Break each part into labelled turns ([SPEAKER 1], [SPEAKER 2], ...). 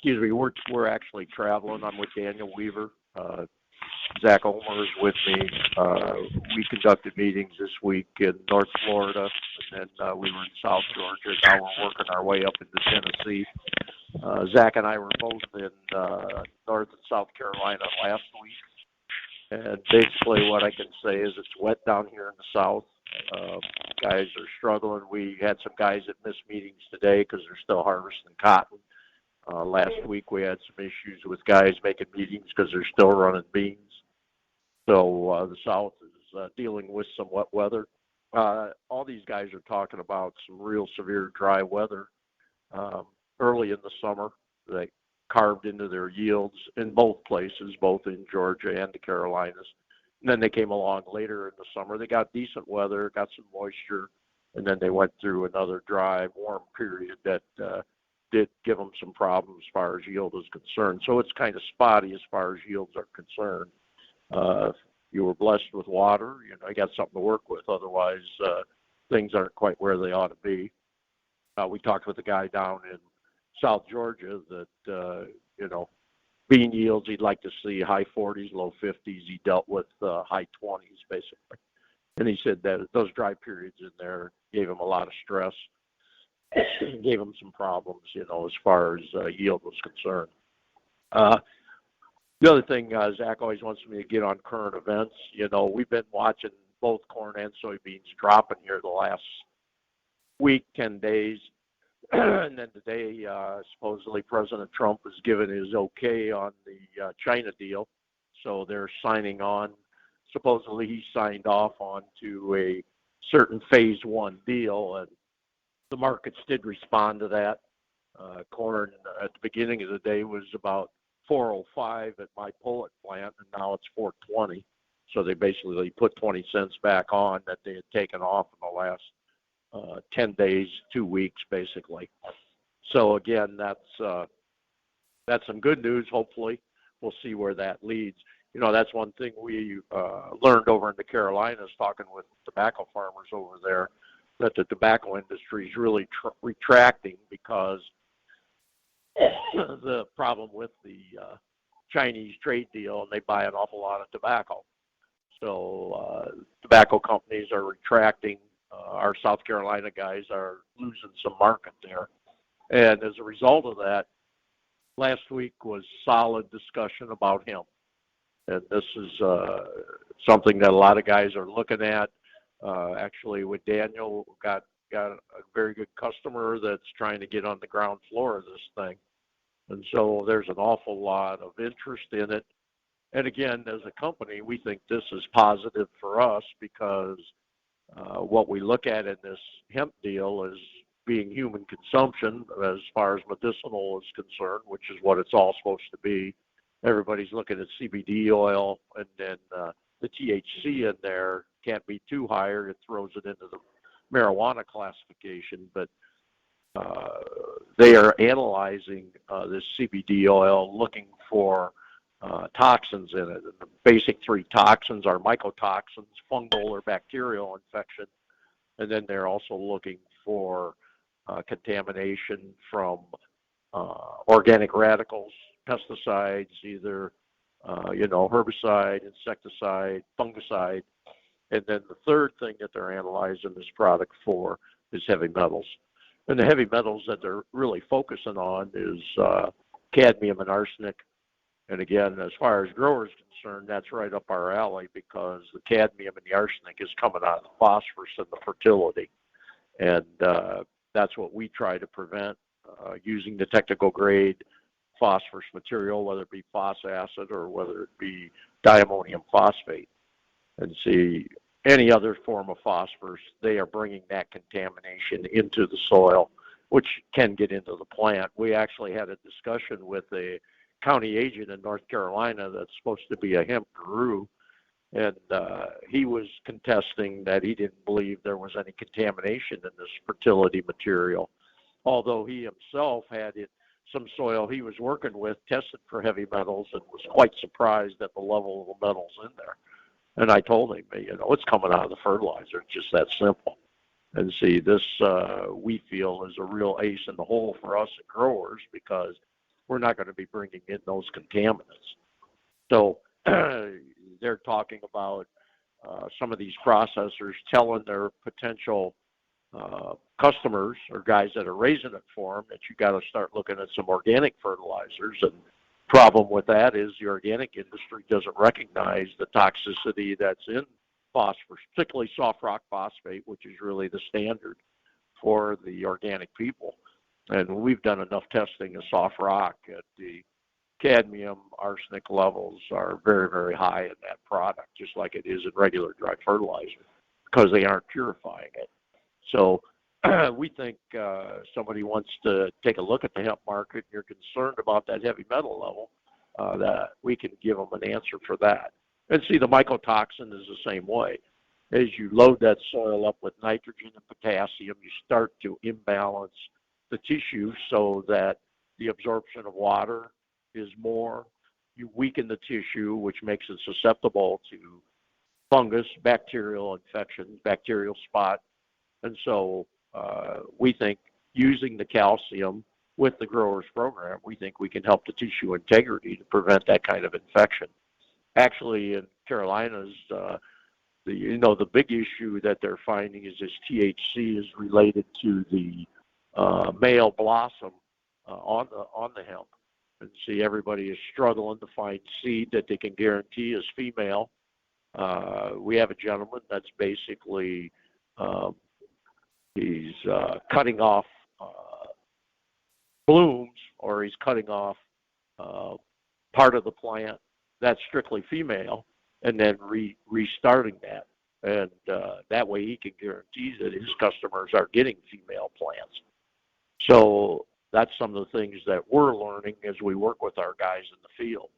[SPEAKER 1] excuse me, we're actually traveling. I'm with Daniel Weaver. Zach Ulmer is with me. We conducted meetings this week in North Florida, and then we were in South Georgia. Now we're working our way up into Tennessee. Zach and I were both in North and South Carolina last week. And basically what I can say is it's wet down here in the South. Guys are struggling. We had some guys that missed meetings today because they're still harvesting cotton. Last week we had some issues with guys making meetings because they're still running beans. So the South is dealing with some wet weather. All these guys are talking about some real severe dry weather early in the summer. They carved into their yields in both places, both in Georgia and the Carolinas. And then they came along later in the summer. They got decent weather, got some moisture, and then they went through another dry, warm period that did give them some problems as far as yield is concerned. So it's kind of spotty as far as yields are concerned. If you were blessed with water, you got something to work with. Otherwise, things aren't quite where they ought to be. We talked with a guy down in South Georgia that, bean yields, he'd like to see high 40s, low 50s. He dealt with high 20s, basically. And he said that those dry periods in there gave him a lot of stress, gave him some problems, as far as yield was concerned. The other thing, Zach always wants me to get on current events. We've been watching both corn and soybeans dropping here the last week, 10 days. And then today, supposedly President Trump has given his okay on the China deal. So they're signing on. Supposedly he signed off on to a certain phase one deal. And the markets did respond to that. Corn at the beginning of the day was about 405 at my pullet plant, and now it's 420. So they basically put 20 cents back on that they had taken off in the last 10 days, 2 weeks, basically. So again, that's some good news. Hopefully, we'll see where that leads. That's one thing we learned over in the Carolinas, talking with tobacco farmers over there, that the tobacco industry is really retracting because the problem with the Chinese trade deal, and they buy an awful lot of tobacco. So tobacco companies are retracting. Our South Carolina guys are losing some market there. And as a result of that, last week was solid discussion about hemp. And this is something that a lot of guys are looking at. Actually, with Daniel, got a very good customer that's trying to get on the ground floor of this thing. And so there's an awful lot of interest in it. And again, as a company, we think this is positive for us because what we look at in this hemp deal is being human consumption as far as medicinal is concerned, which is what it's all supposed to be. Everybody's looking at CBD oil, and then the THC in there can't be too high or it throws it into the marijuana classification. But they are analyzing this CBD oil, looking for toxins in it. And the basic three toxins are mycotoxins, fungal or bacterial infection, and then they're also looking for contamination from organic radicals, pesticides, either herbicide, insecticide, fungicide, and then the third thing that they're analyzing this product for is heavy metals. And the heavy metals that they're really focusing on is cadmium and arsenic. And again, as far as growers concerned, that's right up our alley because the cadmium and the arsenic is coming out of the phosphorus and the fertility. And that's what we try to prevent using the technical grade phosphorus material, whether it be phosacid or whether it be diammonium phosphate. And see, any other form of phosphorus, they are bringing that contamination into the soil, which can get into the plant. We actually had a discussion with a county agent in North Carolina that's supposed to be a hemp guru, and he was contesting that he didn't believe there was any contamination in this fertility material, although he himself had some soil he was working with tested for heavy metals and was quite surprised at the level of the metals in there. And I told him, it's coming out of the fertilizer. It's just that simple. And see, this we feel is a real ace in the hole for us as growers because we're not going to be bringing in those contaminants. So they're talking about some of these processors telling their potential customers or guys that are raising it for them that you got to start looking at some organic fertilizers. And problem with that is the organic industry doesn't recognize the toxicity that's in phosphorus, particularly soft rock phosphate, which is really the standard for the organic people. And we've done enough testing of soft rock at the cadmium, arsenic levels are very, very high in that product, just like it is in regular dry fertilizer, because they aren't purifying it. So we think somebody wants to take a look at the hemp market, and you're concerned about that heavy metal level, that we can give them an answer for that. And see, the mycotoxin is the same way. As you load that soil up with nitrogen and potassium, you start to imbalance the tissue so that the absorption of water is more. You weaken the tissue, which makes it susceptible to fungus, bacterial infections, bacterial spot. And so we think using the calcium with the growers program, we think we can help the tissue integrity to prevent that kind of infection. Actually, in Carolinas, the big issue that they're finding is this THC is related to the male blossom on the hemp. And see, everybody is struggling to find seed that they can guarantee is female. We have a gentleman that's basically he's cutting off blooms, or he's cutting off part of the plant that's strictly female, and then restarting that. And that way he can guarantee that his customers are getting female plants. So that's some of the things that we're learning as we work with our guys in the field.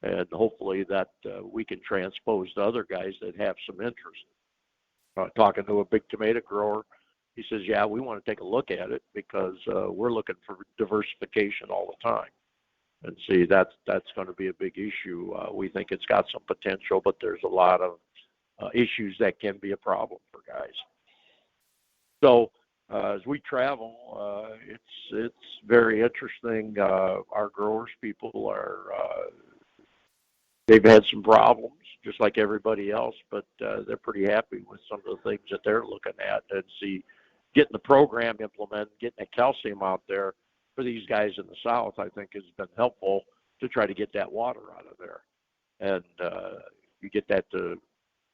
[SPEAKER 1] And hopefully that we can transpose to other guys that have some interest. Talking to a big tomato grower, he says, yeah, we want to take a look at it because we're looking for diversification all the time. And see, that's going to be a big issue. We think it's got some potential, but there's a lot of issues that can be a problem for guys. So as we travel, it's very interesting. Our growers people are they've had some problems, just like everybody else, but they're pretty happy with some of the things that they're looking at. And see, getting the program implemented, getting the calcium out there for these guys in the South, I think has been helpful to try to get that water out of there. And you get that to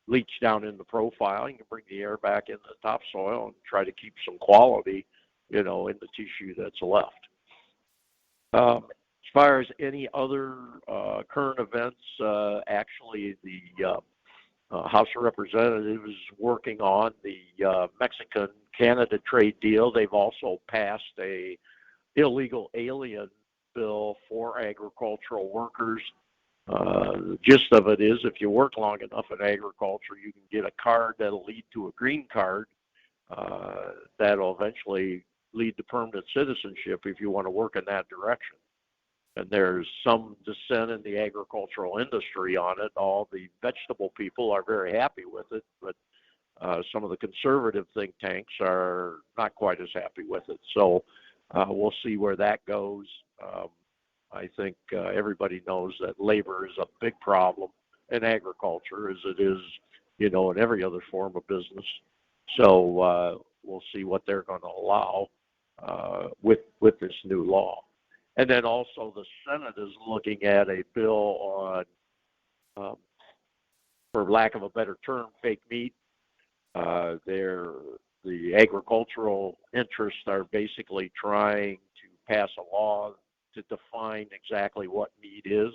[SPEAKER 1] leach down in the profile, you can bring the air back into the topsoil and try to keep some quality, in the tissue that's left. As far as any other current events, actually the House of Representatives is working on the Mexican-Canada trade deal. They've also passed a illegal alien bill for agricultural workers. The gist of it is if you work long enough in agriculture, you can get a card that'll lead to a green card that'll eventually lead to permanent citizenship if you want to work in that direction. And there's some dissent in the agricultural industry on it. All the vegetable people are very happy with it, but some of the conservative think tanks are not quite as happy with it. So we'll see where that goes. I think everybody knows that labor is a big problem in agriculture, as it is, in every other form of business. So we'll see what they're going to allow with this new law. And then also the Senate is looking at a bill on, for lack of a better term, fake meat. The agricultural interests are basically trying to pass a law to define exactly what meat is.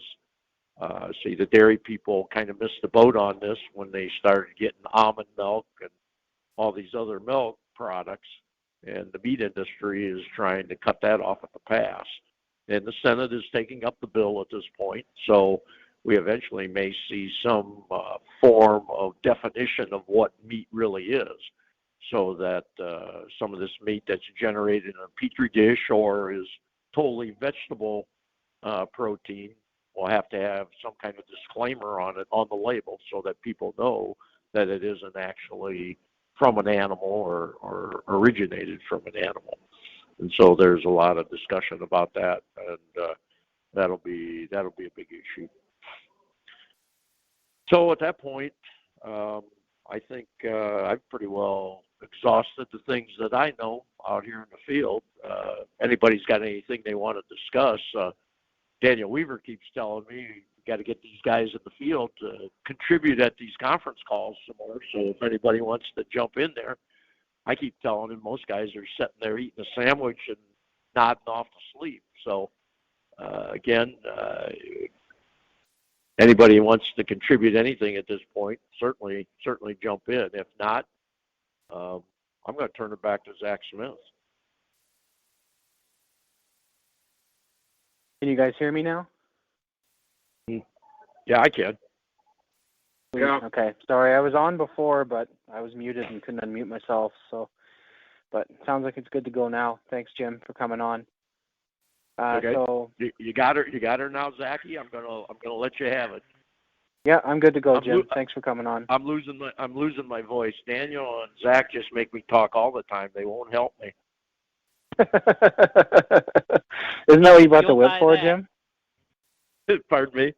[SPEAKER 1] See, the dairy people kind of missed the boat on this when they started getting almond milk and all these other milk products, and the meat industry is trying to cut that off at the pass. And the Senate is taking up the bill at this point, so we eventually may see some form of definition of what meat really is, so that some of this meat that's generated in a petri dish or is totally vegetable protein will have to have some kind of disclaimer on it on the label so that people know that it isn't actually from an animal or originated from an animal. And so there's a lot of discussion about that. And that'll be a big issue. So at that point, I think I've pretty well exhausted the things that I know out here in the field. Anybody's got anything they want to discuss? Daniel Weaver keeps telling me you got to get these guys in the field to contribute at these conference calls some more. So if anybody wants to jump in there, I keep telling him most guys are sitting there eating a sandwich and nodding off to sleep. So again, anybody who wants to contribute anything at this point, certainly jump in. If not, I'm going to turn it back to Zach Smith.
[SPEAKER 2] Can you guys hear me now?
[SPEAKER 1] Yeah, I can.
[SPEAKER 2] Yeah. Okay. Sorry, I was on before, but I was muted and couldn't unmute myself. So, but it sounds like it's good to go now. Thanks, Jim, for coming on.
[SPEAKER 1] Okay.
[SPEAKER 2] So
[SPEAKER 1] you got her. You got her now, Zachy. I'm gonna let you have it.
[SPEAKER 2] Yeah, I'm good to go, Jim. Thanks for coming on.
[SPEAKER 1] I'm losing my voice. Daniel and Zach just make me talk all the time. They won't help me.
[SPEAKER 2] Isn't that what you bought the whip for, Jim?
[SPEAKER 1] Pardon me?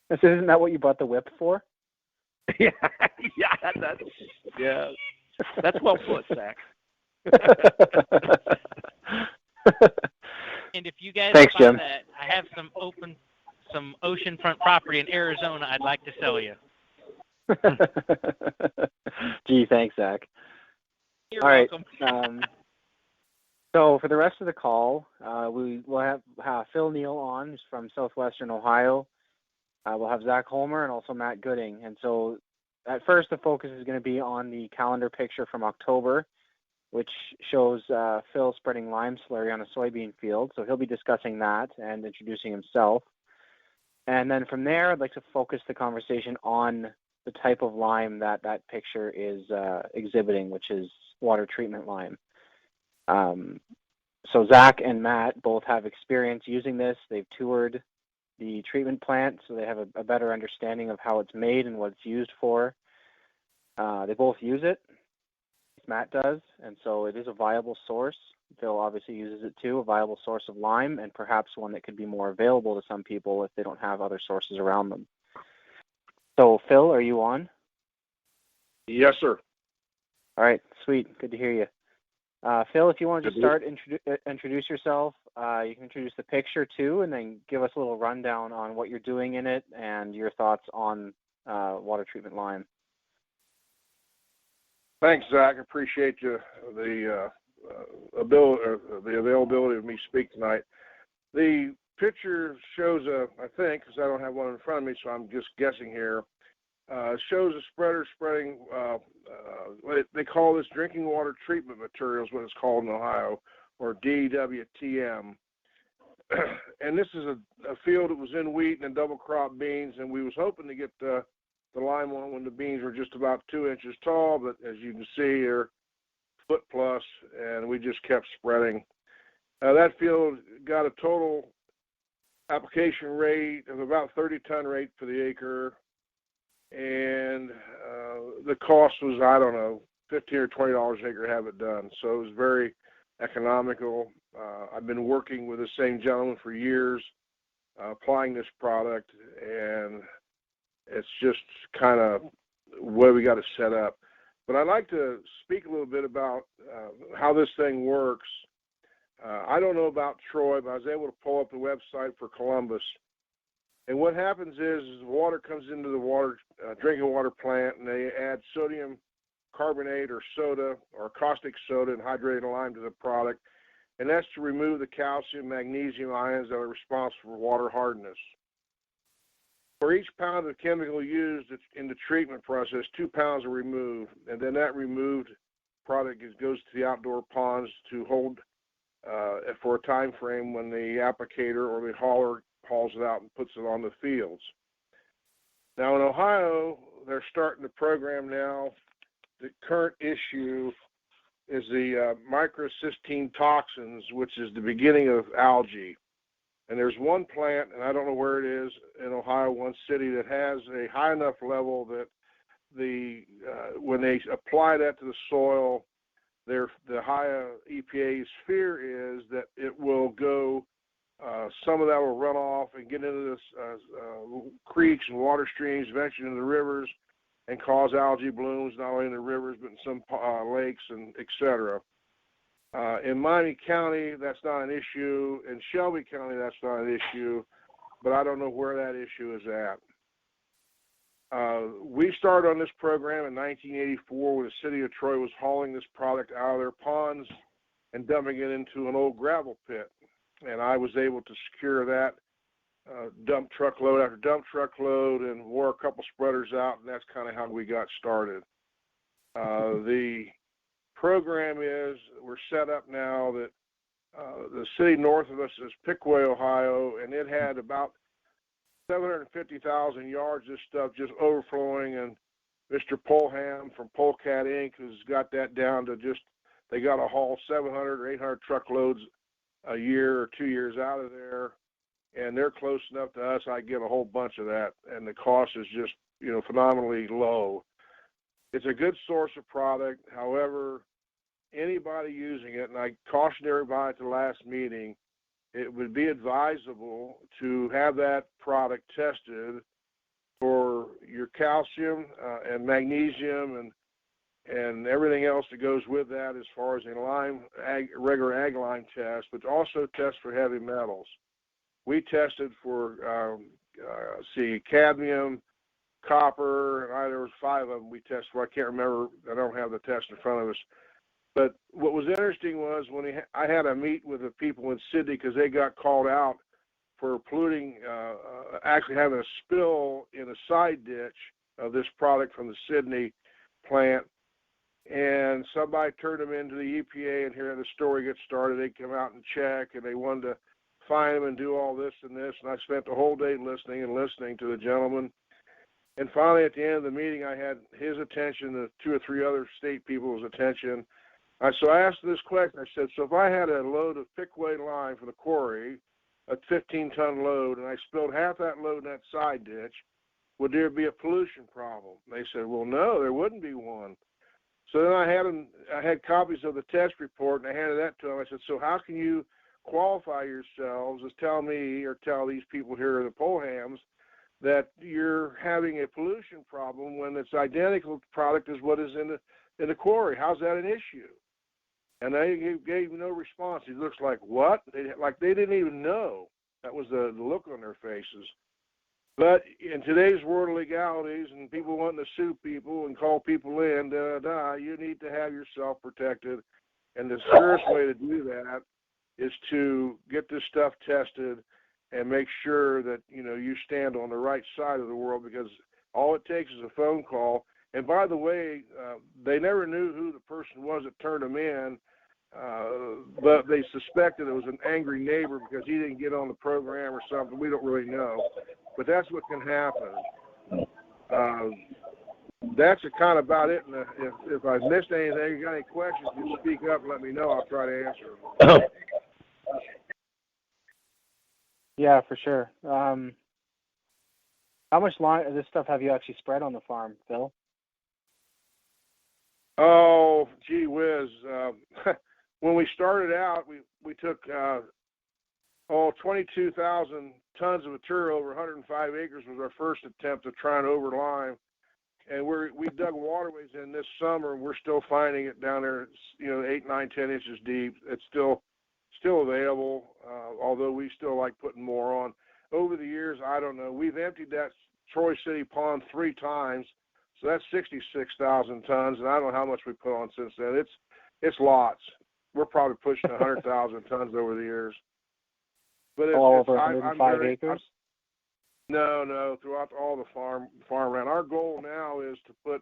[SPEAKER 2] Isn't that what you bought the whip for?
[SPEAKER 1] Yeah, that's well put, Zach.
[SPEAKER 3] And if you guys
[SPEAKER 2] Thanks,
[SPEAKER 3] buy
[SPEAKER 2] Jim.
[SPEAKER 3] that, I have some oceanfront property in Arizona I'd like to sell you.
[SPEAKER 2] Gee, thanks, Zach.
[SPEAKER 3] You're
[SPEAKER 2] All right.
[SPEAKER 3] welcome.
[SPEAKER 2] So for the rest of the call, we will have Phil Neal on from southwestern Ohio. We'll have Zach Holmer and also Matt Gooding. And so at first the focus is going to be on the calendar picture from October, which shows Phil spreading lime slurry on a soybean field. So he'll be discussing that and introducing himself. And then from there, I'd like to focus the conversation on the type of lime that picture is exhibiting, which is water treatment lime. So Zach and Matt both have experience using this. They've toured the treatment plant, so they have a better understanding of how it's made and what it's used for. They both use it. Matt does, and so it is a viable source. Phil obviously uses it too, a viable source of lime, and perhaps one that could be more available to some people if they don't have other sources around them. So Phil, are you on?
[SPEAKER 1] Yes, sir.
[SPEAKER 2] All right, sweet. Good to hear you. Phil, if you want to just start, introduce yourself. You can introduce the picture too, and then give us a little rundown on what you're doing in it and your thoughts on water treatment lime.
[SPEAKER 4] Thanks, Zach. I appreciate you the availability of me speak tonight. The picture shows I think, because I don't have one in front of me, so I'm just guessing here. Shows a spreader spreading. They call this drinking water treatment materials, what it's called in Ohio, or DWTM. And this is a field that was in wheat and double crop beans, and we was hoping to get the lime on when the beans were just about 2 inches tall, but as you can see, they're foot plus, and we just kept spreading. That field got a total application rate of about 30-ton rate for the acre, and the cost was, I don't know, $15 or $20 an acre to have it done. So it was very economical. I've been working with the same gentleman for years, applying this product, and it's just kind of where we got to set up. But I'd like to speak a little bit about how this thing works. I don't know about Troy, but I was able to pull up the website for Columbus. And what happens is the water comes into the drinking water plant, and they add sodium carbonate or soda or caustic soda and hydrated lime to the product. And that's to remove the calcium, magnesium ions that are responsible for water hardness. For each pound of chemical used in the treatment process, 2 pounds are removed, and then that removed product goes to the outdoor ponds to hold for a time frame when the applicator or the hauler hauls it out and puts it on the fields. Now in Ohio, they're starting the program now. The current issue is the microcystine toxins, which is the beginning of algae. And there's one plant, and I don't know where it is in Ohio, one city that has a high enough level that when they apply that to the soil, the high EPA's fear is that it will go some of that will run off and get into this creeks and water streams, eventually into the rivers, and cause algae blooms not only in the rivers but in some lakes and et cetera. In Miami County, that's not an issue. In Shelby County, that's not an issue, but I don't know where that issue is at. We started on this program in 1984 when the city of Troy was hauling this product out of their ponds and dumping it into an old gravel pit. And I was able to secure that dump truckload after dump truckload and wore a couple spreaders out, and that's kind of how we got started. The program is, we're set up now that the city north of us is Pickaway, Ohio, and it had about 750,000 yards of stuff just overflowing, and Mr. Polham from Polecat Inc. has got that down to just, they got to haul 700 or 800 truckloads a year or 2 years out of there, and they're close enough to us. I get a whole bunch of that, and the cost is just, phenomenally low. It's a good source of product. However, anybody using it, and I cautioned everybody at the last meeting, it would be advisable to have that product tested for your calcium and magnesium and everything else that goes with that as far as a regular ag lime test, but also test for heavy metals. We tested for, cadmium, copper, and there was 5 of them we tested for. I can't remember. I don't have the test in front of us. But what was interesting was when I had a meet with the people in Sydney because they got called out for polluting, actually having a spill in a side ditch of this product from the Sydney plant. And somebody turned them into the EPA, and here the story gets started. They come out and check, and they wanted to fine them and do all this and this. And I spent the whole day listening to the gentleman. And finally, at the end of the meeting, I had his attention, the 2 or 3 other state people's attention. So I asked this question. I said, so if I had a load of Pickaway lime for the quarry, a 15-ton load, and I spilled half that load in that side ditch, would there be a pollution problem? They said, well, no, there wouldn't be one. So then I had copies of the test report, and I handed that to them. I said, so how can you qualify yourselves as tell me or tell these people here, the Polhams, that you're having a pollution problem when it's identical product as what is in the quarry? How's that an issue? And they gave no response. It looks like, what? They didn't even know. That was the look on their faces. But in today's world of legalities and people wanting to sue people and call people in, you need to have yourself protected. And the surest way to do that is to get this stuff tested and make sure that, you stand on the right side of the world, because all it takes is a phone call. And by the way, they never knew who the person was that turned them in, but they suspected it was an angry neighbor because he didn't get on the program or something. We don't really know. But that's what can happen. That's kind of about it. And if I've missed anything, you got any questions, just speak up and let me know. I'll try to answer them.
[SPEAKER 2] Yeah, for sure. How much lime of this stuff have you actually spread on the farm, Phil?
[SPEAKER 4] Oh, gee whiz. When we started out, we took 22,000 tons of material over 105 acres was our first attempt to try and over lime. And we dug waterways in this summer, and we're still finding it down there, 8, 9, 10 inches deep. It's still available, although we still like putting more on. Over the years, I don't know. We've emptied that Troy City pond 3 times, so that's 66,000 tons, and I don't know how much we put on since then. It's lots. We're probably pushing 100,000 tons over the years. But
[SPEAKER 2] all over 105 acres?
[SPEAKER 4] No, throughout all the farmland. Our goal now is to put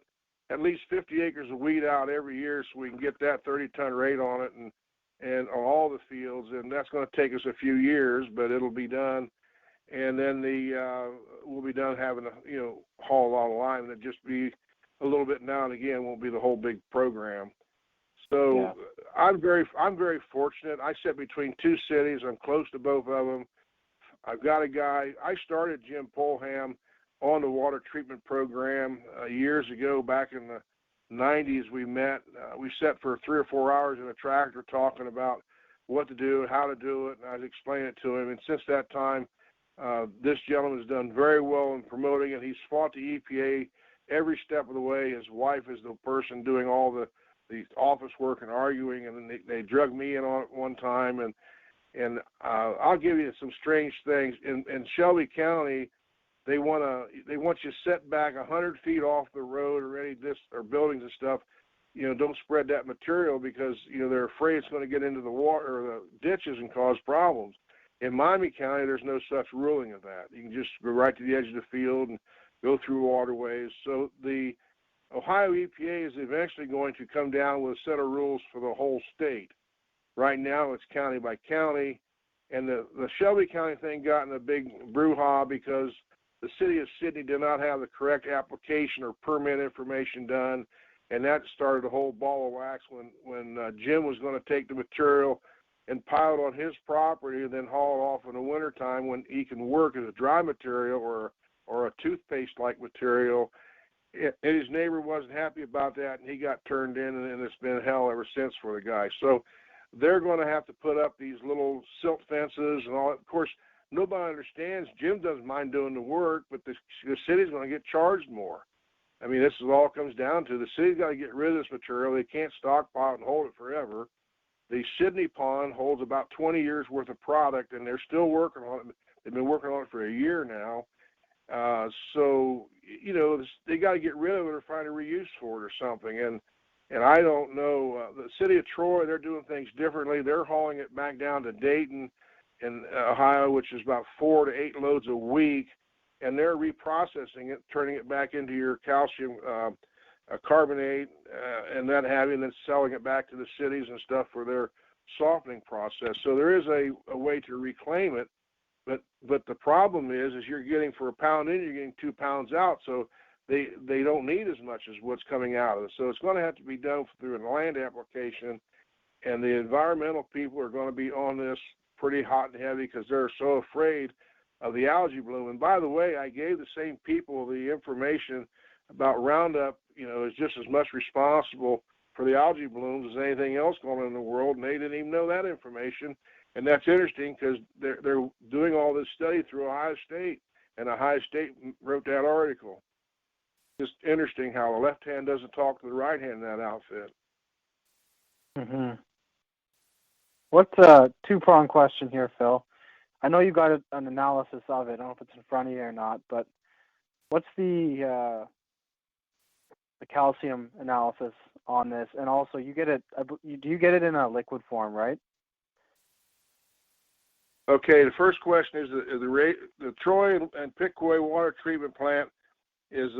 [SPEAKER 4] at least 50 acres of weed out every year so we can get that 30-ton rate on it and on all the fields, and that's going to take us a few years, but it'll be done. And then we'll be done having to haul a lot of lime, and it'll just be a little bit now and again. Won't be the whole big program. So yeah. I'm very fortunate. I sit between 2 cities. I'm close to both of them. I've got a guy. I started Jim Polham on the water treatment program years ago, back in the 90s. We met. We sat for 3 or 4 hours in a tractor talking about what to do, how to do it, and I'd explain it to him. And since that time, this gentleman has done very well in promoting it. He's fought the EPA every step of the way. His wife is the person doing all the office work and arguing, and then they drug me in on it one time. And I'll give you some strange things. In Shelby County, they want you set back 100 feet off the road or any or buildings and stuff. Don't spread that material because they're afraid it's going to get into the water or the ditches and cause problems. In Miami County, there's no such ruling of that. You can just go right to the edge of the field and go through waterways. So the Ohio EPA is eventually going to come down with a set of rules for the whole state. Right now, it's county by county, and the Shelby County thing got in a big brouhaha because the city of Sidney did not have the correct application or permit information done, and that started a whole ball of wax when Jim was going to take the material and pile it on his property and then haul it off in the wintertime when he can work as a dry material or a toothpaste-like material. And his neighbor wasn't happy about that, and he got turned in, and it's been hell ever since for the guy. So they're going to have to put up these little silt fences and all. Of course, nobody understands. Jim doesn't mind doing the work, but the city's going to get charged more. I mean, this is all it comes down to. The city's got to get rid of this material. They can't stockpile it and hold it forever. The Sidney pond holds about 20 years worth of product, and they're still working on it. They've been working on it for a year now. So they got to get rid of it or find a reuse for it or something. And I don't know. The city of Troy, they're doing things differently. They're hauling it back down to Dayton in Ohio, which is about 4 to 8 loads a week, and they're reprocessing it, turning it back into your calcium carbonate and that have you, and then selling it back to the cities and stuff for their softening process. So there is a way to reclaim it, but the problem is you're getting for a pound in, you're getting 2 pounds out. So they don't need as much as what's coming out of it. So it's going to have to be done through a land application, and the environmental people are going to be on this pretty hot and heavy because they're so afraid of the algae bloom. And by the way, I gave the same people the information about Roundup, is just as much responsible for the algae blooms as anything else going on in the world, and they didn't even know that information. And that's interesting because they're doing all this study through Ohio State, and Ohio State wrote that article. Just interesting how the left hand doesn't talk to the right hand in that outfit.
[SPEAKER 2] Mm-hmm. What's a two-pronged question here, Phil? I know you got an analysis of it. I don't know if it's in front of you or not, but what's the calcium analysis on this? And also, do you get it in a liquid form, right?
[SPEAKER 4] Okay, the first question is the Troy and Pickaway water treatment plant is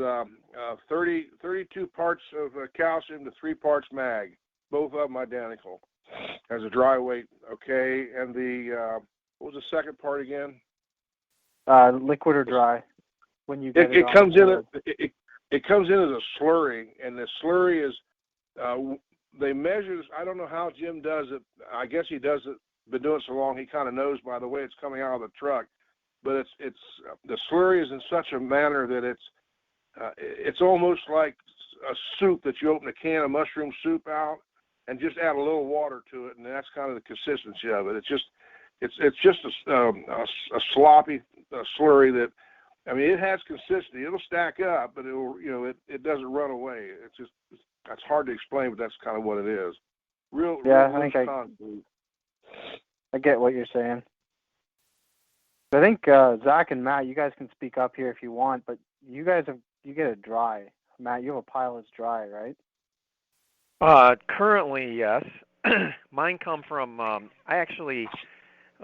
[SPEAKER 4] 32 parts of calcium to 3 parts mag, both of them identical as a dry weight. Okay, and what was the second part again?
[SPEAKER 2] Liquid or dry? When you get
[SPEAKER 4] it comes in it comes in as a slurry, and the slurry is they measure this. I don't know how Jim does it. I guess he does it. Been doing it so long, he kind of knows by the way it's coming out of the truck. But it's the slurry is in such a manner that it's almost like a soup that you open a can of mushroom soup out and just add a little water to it, and that's kind of the consistency of it. It's just a sloppy slurry that, I mean, it has consistency. It'll stack up, but it doesn't run away. That's hard to explain, but that's kind of what it is.
[SPEAKER 2] I get what you're saying. I think Zach and Matt, you guys can speak up here if you want, but you get it dry. Matt, you have a pile that's dry, right?
[SPEAKER 5] Currently, yes. Mine come from, a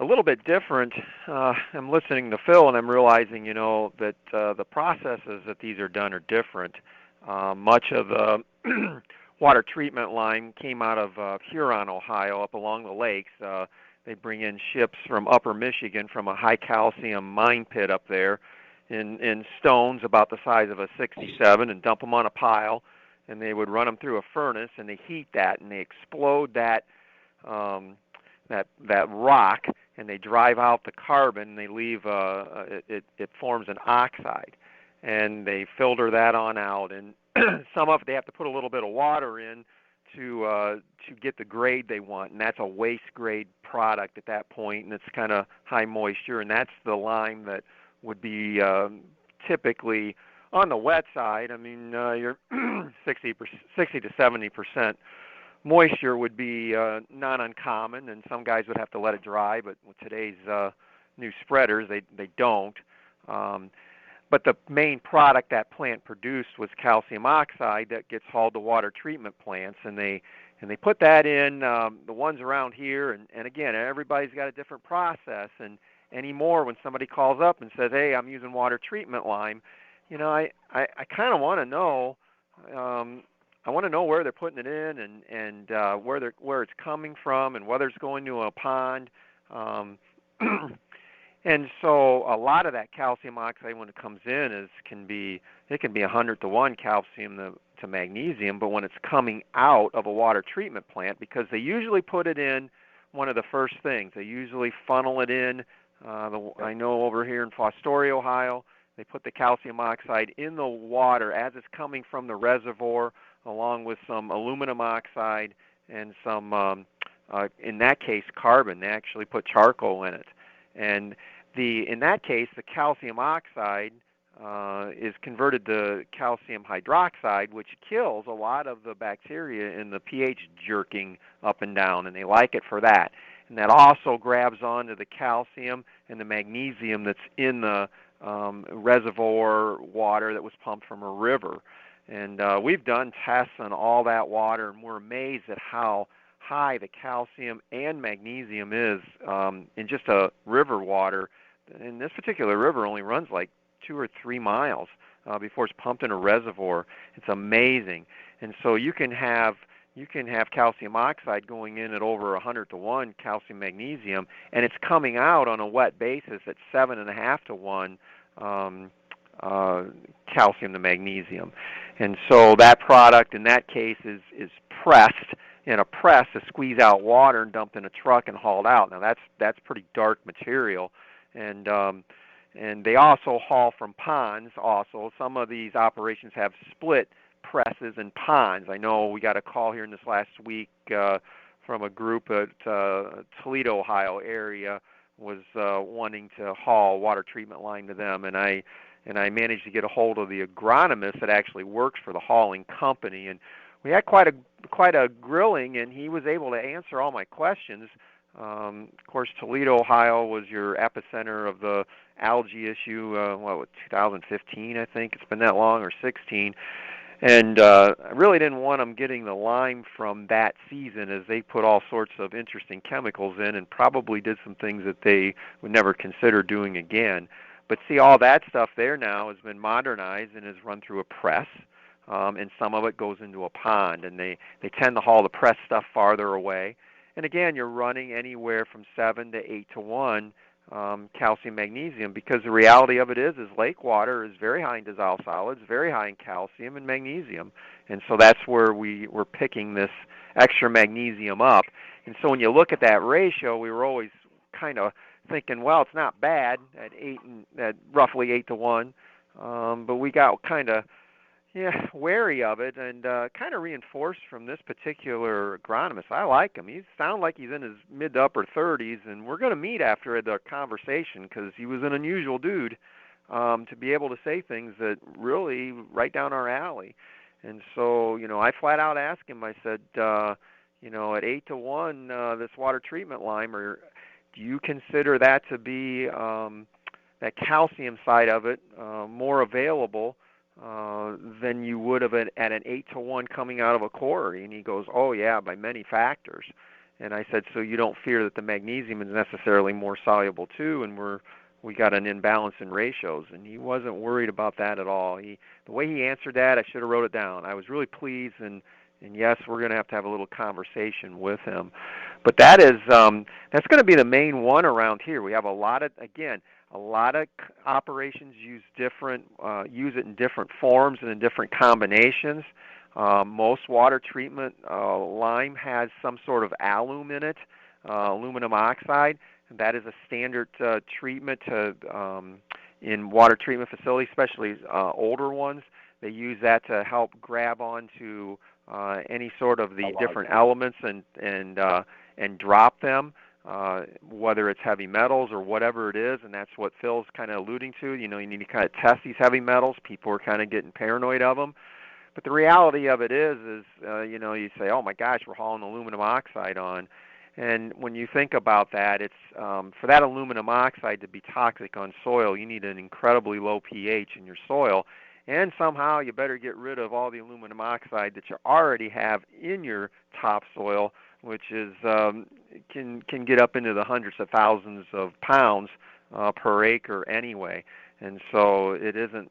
[SPEAKER 5] little bit different. I'm listening to Phil, and I'm realizing, that the processes that these are done are different. Much of the water treatment line came out of Huron, Ohio, up along the lakes. They bring in ships from upper Michigan from a high-calcium mine pit up there in stones about the size of a 67 and dump them on a pile, and they would run them through a furnace, and they heat that, and they explode that rock, and they drive out the carbon, and they leave it forms an oxide, and they filter that on out, and some of it they have to put a little bit of water in to get the grade they want, and that's a waste grade product at that point, and it's kind of high moisture, and that's the lime that would be typically on the wet side. I mean, you're 60 to 70% moisture would be not uncommon, and some guys would have to let it dry, but with today's new spreaders, they don't. But the main product that plant produced was calcium oxide that gets hauled to water treatment plants, and they put that in the ones around here. And again, everybody's got a different process. And anymore, when somebody calls up and says, "Hey, I'm using water treatment lime," I kind of want to know. I want to know where they're putting it in and where it's coming from and whether it's going to a pond. And so a lot of that calcium oxide, when it comes in, can be 100-to-1 calcium to magnesium. But when it's coming out of a water treatment plant, because they usually put it in one of the first things, they usually funnel it in. I know over here in Fostoria, Ohio, they put the calcium oxide in the water as it's coming from the reservoir, along with some aluminum oxide and some, in that case, carbon. They actually put charcoal in it. And in that case, the calcium oxide is converted to calcium hydroxide, which kills a lot of the bacteria in the pH jerking up and down, and they like it for that. And that also grabs onto the calcium and the magnesium that's in the reservoir water that was pumped from a river. And we've done tests on all that water, and we're amazed at how high the calcium and magnesium is in just a river water. And this particular river only runs like 2 or 3 miles before it's pumped in a reservoir. It's amazing. And so you can have calcium oxide going in at over 100-to-1 calcium magnesium, and it's coming out on a wet basis at 7.5-to-1 calcium to magnesium. And so that product in that case is pressed in a press to squeeze out water and dumped in a truck and hauled out. Now that's pretty dark material, and they also haul from ponds. Also, some of these operations have split presses and ponds. I know we got a call here in this last week from a group at Toledo, Ohio area was wanting to haul water treatment line to them, and I managed to get a hold of the agronomist that actually works for the hauling company, and we had quite a grilling, and he was able to answer all my questions. Of course, Toledo, Ohio was your epicenter of the algae issue, 2015, I think. It's been that long, or 16. And I really didn't want them getting the lime from that season, as they put all sorts of interesting chemicals in and probably did some things that they would never consider doing again. But see, all that stuff there now has been modernized and is run through a press. And some of it goes into a pond, and they tend to haul the pressed stuff farther away. And again, you're running anywhere from 7 to 8-to-1 calcium magnesium, because the reality of it is lake water is very high in dissolved solids, very high in calcium and magnesium, and so that's where we're picking this extra magnesium up. And so when you look at that ratio, we were always kind of thinking, well, it's not bad at roughly 8-to-1, but we got kind of wary of it, and kind of reinforced from this particular agronomist. I like him. He sounds like he's in his mid to upper 30s, and we're going to meet after the conversation, because he was an unusual dude to be able to say things that really right down our alley. And so, I flat out asked him, I said, at 8-to-1, this water treatment lime, or do you consider that to be that calcium side of it more available than you would have at an 8-to-1 coming out of a quarry? And he goes, oh yeah, by many factors. And I said, so you don't fear that the magnesium is necessarily more soluble too, and we got an imbalance in ratios? And he wasn't worried about that at all. The way he answered that, I should have wrote it down. I was really pleased, and yes, we're going to have a little conversation with him. But that's going to be the main one around here. We have a lot of operations use it in different forms and in different combinations. Most water treatment lime has some sort of alum in it, aluminum oxide. That is a standard treatment in water treatment facilities, especially older ones. They use that to help grab onto any sort of the different elements and drop them, whether it's heavy metals or whatever it is, and that's what Phil's kind of alluding to. You need to kind of test these heavy metals. People are kind of getting paranoid of them. But the reality of it is you say, oh my gosh, we're hauling aluminum oxide on. And when you think about that, it's for that aluminum oxide to be toxic on soil, you need an incredibly low pH in your soil. And somehow you better get rid of all the aluminum oxide that you already have in your topsoil, which is can get up into the hundreds of thousands of pounds per acre anyway. And so it isn't.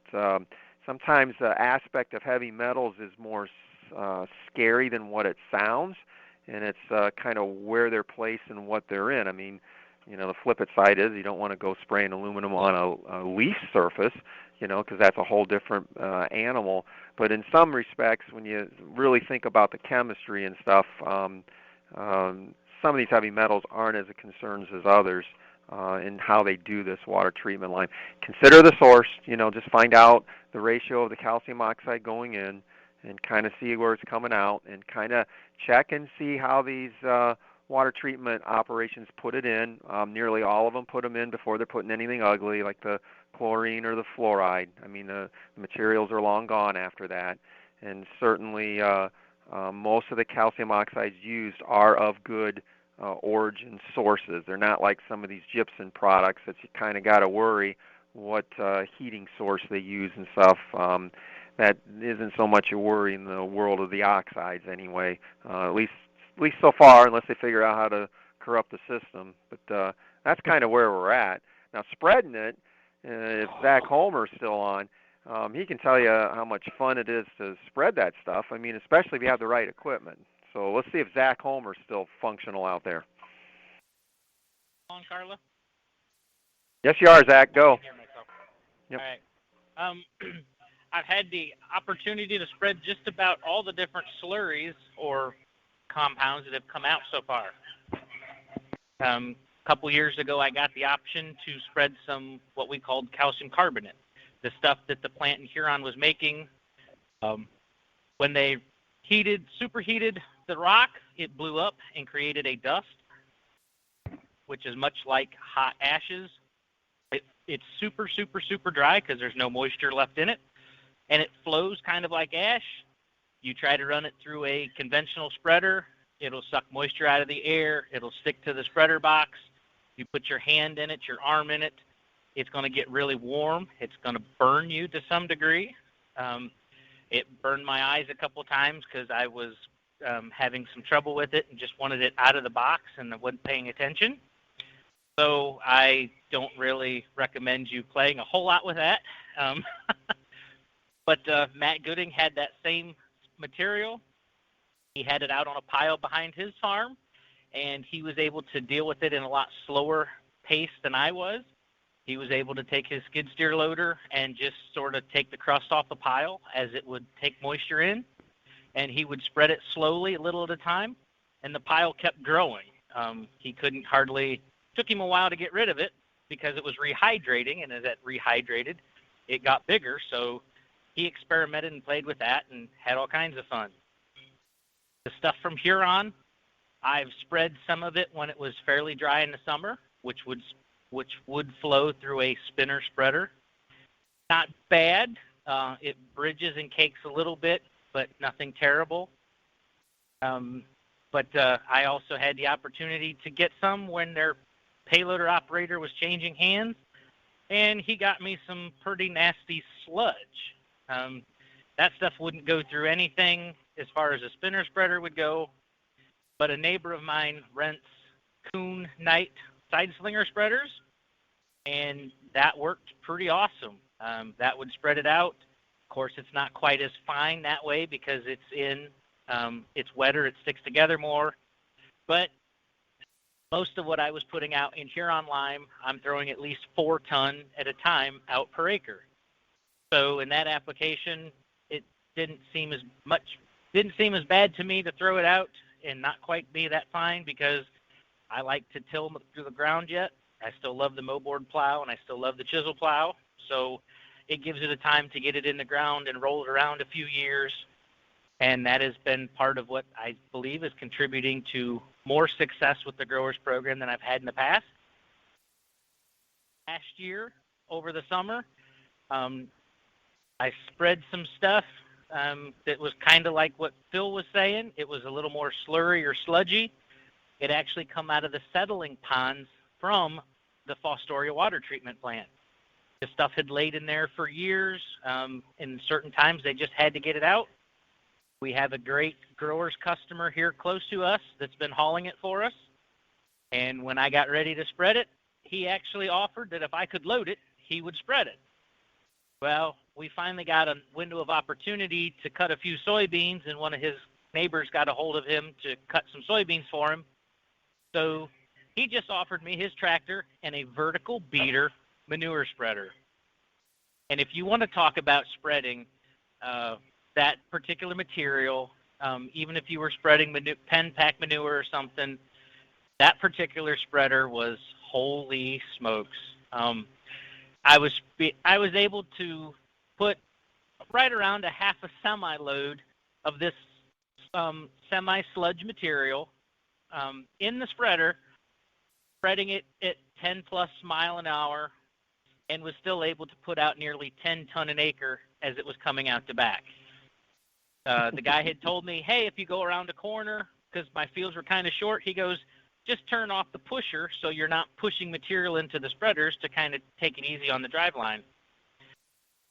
[SPEAKER 5] Sometimes the aspect of heavy metals is more scary than what it sounds, and it's kind of where they're placed and what they're in. I mean, the flip side is you don't want to go spraying aluminum on a leaf surface, because that's a whole different animal. But in some respects, when you really think about the chemistry and stuff, some of these heavy metals aren't as concerns as others in how they do this water treatment line. Consider the source, just find out the ratio of the calcium oxide going in and kind of see where it's coming out and kind of check and see how these water treatment operations put it in. Nearly all of them put them in before they're putting anything ugly like the chlorine or the fluoride. I mean, the materials are long gone after that. And certainly most of the calcium oxides used are of good origin sources. They're not like some of these gypsum products that you kind of got to worry what heating source they use and stuff. That isn't so much a worry in the world of the oxides anyway, at least so far, unless they figure out how to corrupt the system. But that's kind of where we're at. Now, spreading it, if Zach Homer's still on, he can tell you how much fun it is to spread that stuff. I mean, especially if you have the right equipment. So let's see if Zach Homer's still functional out there.
[SPEAKER 3] On, Carla?
[SPEAKER 5] Yes, you are, Zach. Go.
[SPEAKER 3] Yep. All right. I've had the opportunity to spread just about all the different slurries or compounds that have come out so far. A couple years ago, I got the option to spread some what we called calcium carbonate, the stuff that the plant in Huron was making. When they superheated the rock, it blew up and created a dust, which is much like hot ashes. It's super, super, super dry because there's no moisture left in it, and it flows kind of like ash. You try to run it through a conventional spreader, it'll suck moisture out of the air, it'll stick to the spreader box. You put your hand in it, your arm in it, it's going to get really warm. It's going to burn you to some degree. It burned my eyes a couple times because I was having some trouble with it and just wanted it out of the box and I wasn't paying attention. So I don't really recommend you playing a whole lot with that. But Matt Gooding had that same material. He had it out on a pile behind his farm, and he was able to deal with it in a lot slower pace than I was. He was able to take his skid steer loader and just sort of take the crust off the pile as it would take moisture in, and he would spread it slowly, a little at a time, and the pile kept growing. He couldn't hardly, took him a while to get rid of it because it was rehydrating, and as it rehydrated, it got bigger, so he experimented and played with that and had all kinds of fun. The stuff from Huron, I've spread some of it when it was fairly dry in the summer, which would flow through a spinner spreader. Not bad. It bridges and cakes a little bit, but nothing terrible. But I also had the opportunity to get some when their payloader operator was changing hands, and he got me some pretty nasty sludge. That stuff wouldn't go through anything as far as a spinner spreader would go, but a neighbor of mine rents Kuhn Knight side slinger spreaders, and that worked pretty awesome. That would spread it out. Of course, it's not quite as fine that way because it's wetter, it sticks together more, but most of what I was putting out in Huron lime, I'm throwing at least 4 ton at a time out per acre. So in that application, it didn't seem as bad to me to throw it out and not quite be that fine because I like to till through the ground yet. I still love the mowboard plow and I still love the chisel plow. So it gives it a time to get it in the ground and roll it around a few years And that has been part of what I believe is contributing to more success with the growers program than I've had in the past. Last year, over the summer, I spread some stuff that was kind of like what Phil was saying. It was a little more slurry or sludgy. It actually come out of the settling ponds from the Fostoria water treatment plant. The stuff had laid in there for years. In certain times, they just had to get it out. We have a great growers customer here close to us that's been hauling it for us. And when I got ready to spread it, he actually offered that if I could load it, he would spread it. Well, we finally got a window of opportunity to cut a few soybeans, and one of his neighbors got a hold of him to cut some soybeans for him. So he just offered me his tractor and a vertical beater manure spreader. And if you want to talk about spreading that particular material, even if you were spreading pen pack manure or something, that particular spreader was holy smokes. I was able to put right around a half a semi-load of this semi-sludge material in the spreader, spreading it at 10 plus mile an hour, and was still able to put out nearly 10 ton an acre as it was coming out the back. The guy had told me, hey, if you go around a corner, because my fields were kind of short, he goes, just turn off the pusher so you're not pushing material into the spreaders to kind of take it easy on the drive line.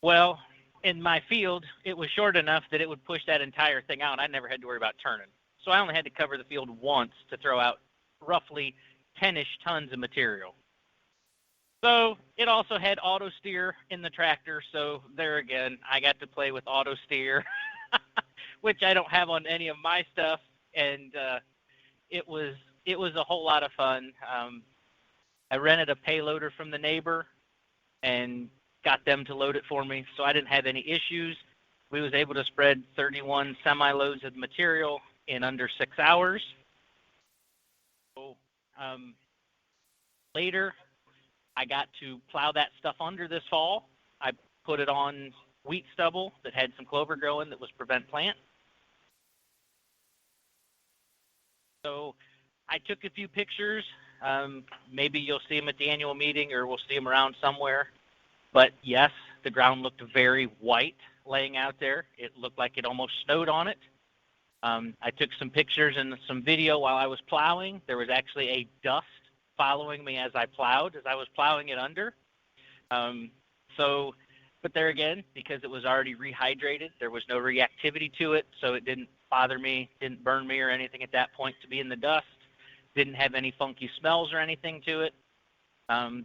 [SPEAKER 3] Well, in my field, it was short enough that it would push that entire thing out. I never had to worry about turning. So I only had to cover the field once to throw out roughly 10-ish tons of material. So it also had auto steer in the tractor. So there again, I got to play with auto steer, which I don't have on any of my stuff. And it was a whole lot of fun. I rented a payloader from the neighbor and got them to load it for me, so I didn't have any issues. We was able to spread 31 semi-loads of material in under 6 hours. So later, I got to plow that stuff under this fall. I put it on wheat stubble that had some clover growing that was prevent plant. So I took a few pictures. Maybe you'll see them at the annual meeting or we'll see them around somewhere. But yes, the ground looked very white laying out there. It looked like it almost snowed on it. I took some pictures and some video while I was plowing. There was actually a dust following me as I plowed, as I was plowing it under. But there again, because it was already rehydrated, there was no reactivity to it, so it didn't bother me, didn't burn me or anything at that point to be in the dust. Didn't have any funky smells or anything to it.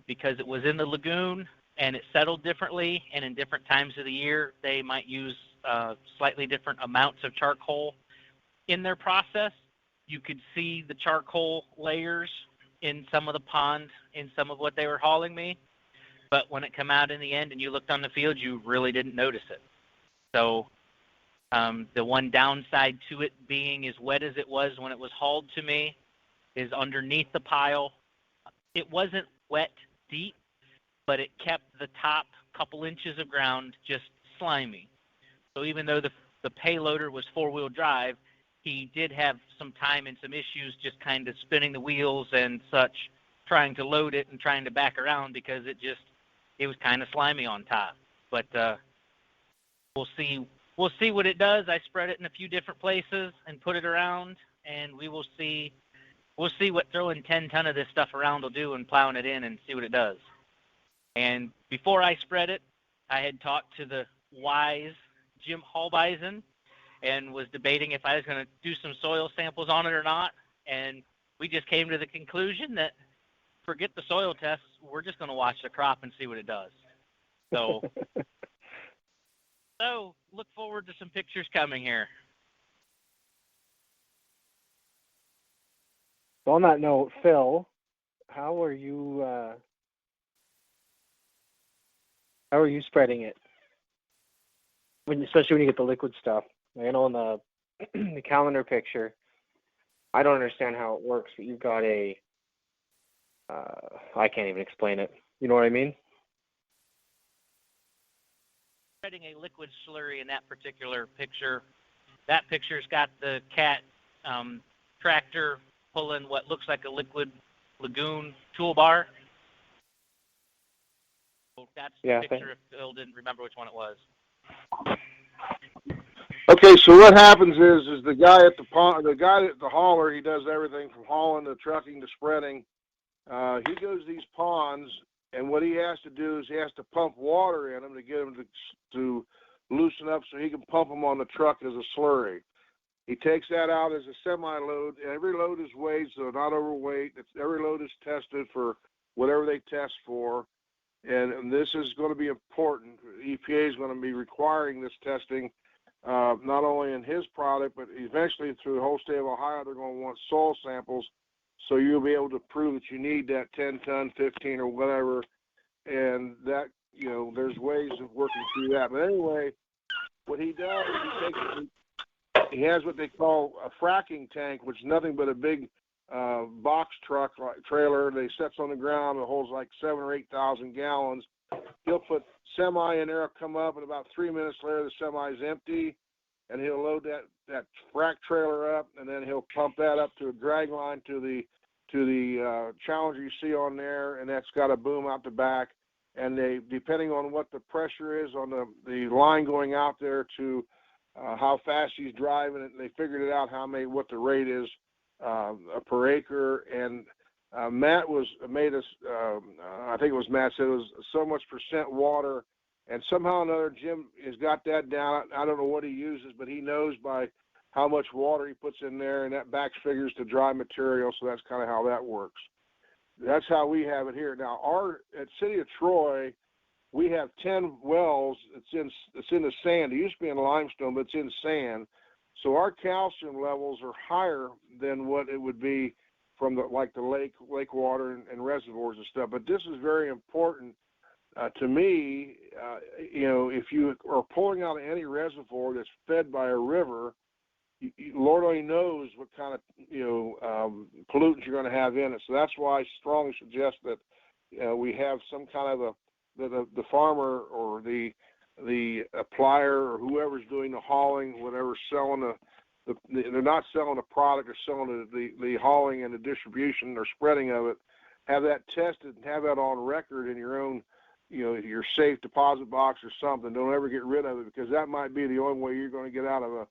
[SPEAKER 3] Because it was in the lagoon and it settled differently, and in different times of the year, they might use slightly different amounts of charcoal in their process. You could see the charcoal layers in some of the ponds, in some of what they were hauling me. But when it came out in the end and you looked on the field, you really didn't notice it. So the one downside to it being as wet as it was when it was hauled to me is underneath the pile. It wasn't wet deep, but it kept the top couple inches of ground just slimy. So even though the payloader was four-wheel drive, he did have some time and some issues just kind of spinning the wheels and such, trying to load it and trying to back around because it was kind of slimy on top. But we'll see what it does. I spread it in a few different places and put it around, and we'll see what throwing 10 ton of this stuff around will do and plowing it in and see what it does. And before I spread it, I had talked to the wise Jim Hallbeisen and was debating if I was going to do some soil samples on it or not. And we just came to the conclusion that forget the soil tests. We're just going to watch the crop and see what it does. So, so look forward to some pictures coming here.
[SPEAKER 2] So on that note, Phil, how are you spreading it? Especially when you get the liquid stuff. I know in the calendar picture, I don't understand how it works, but you've got I can't even explain it. You know what I mean?
[SPEAKER 3] Spreading a liquid slurry in that particular picture. that picture's got the cat tractor pulling what looks like a liquid lagoon toolbar. So that's the picture if Phil didn't remember which one it was.
[SPEAKER 4] Okay, so what happens is the guy at the hauler, he does everything from hauling to trucking to spreading. He goes to these ponds, and what he has to do is he has to pump water in them to get them to loosen up so he can pump them on the truck as a slurry. He takes that out as a semi-load. Every load is weighed, so not overweight. Every load is tested for whatever they test for. And this is going to be important. EPA is going to be requiring this testing, not only in his product, but eventually through the whole state of Ohio, they're going to want soil samples. So you'll be able to prove that you need that 10 ton, 15 or whatever. And that, there's ways of working through that. But anyway, what he does, he has what they call a fracking tank, which is nothing but a big box truck trailer. They sets on the ground. It holds like 7,000 or 8,000 gallons. He'll put semi in there, come up, and about 3 minutes later, the semi is empty, and he'll load that frac trailer up, and then he'll pump that up to a drag line to the Challenger you see on there, and that's got a boom out the back. And they, depending on what the pressure is on the line going out there to how fast he's driving it, they figured it out what the rate is per acre. And Matt made us, I think it was Matt said it was so much percent water, and somehow or another Jim has got that down. I don't know what he uses, but he knows by how much water he puts in there, and that back figures to dry material, so that's kind of how that works. That's how we have it here. Now, at City of Troy, we have 10 wells. It's in the sand. It used to be in limestone, but it's in sand. So our calcium levels are higher than what it would be from the lake water and reservoirs and stuff. But this is very important to me. If you are pulling out of any reservoir that's fed by a river, Lord only knows what kind of pollutants you're going to have in it. So that's why I strongly suggest that we have some kind of the farmer or the applier or whoever's doing the hauling, whatever's selling they're not selling the product, they're selling the hauling and the distribution or spreading of it. Have that tested and have that on record in your own, your safe deposit box or something. Don't ever get rid of it, because that might be the only way you're going to get out of a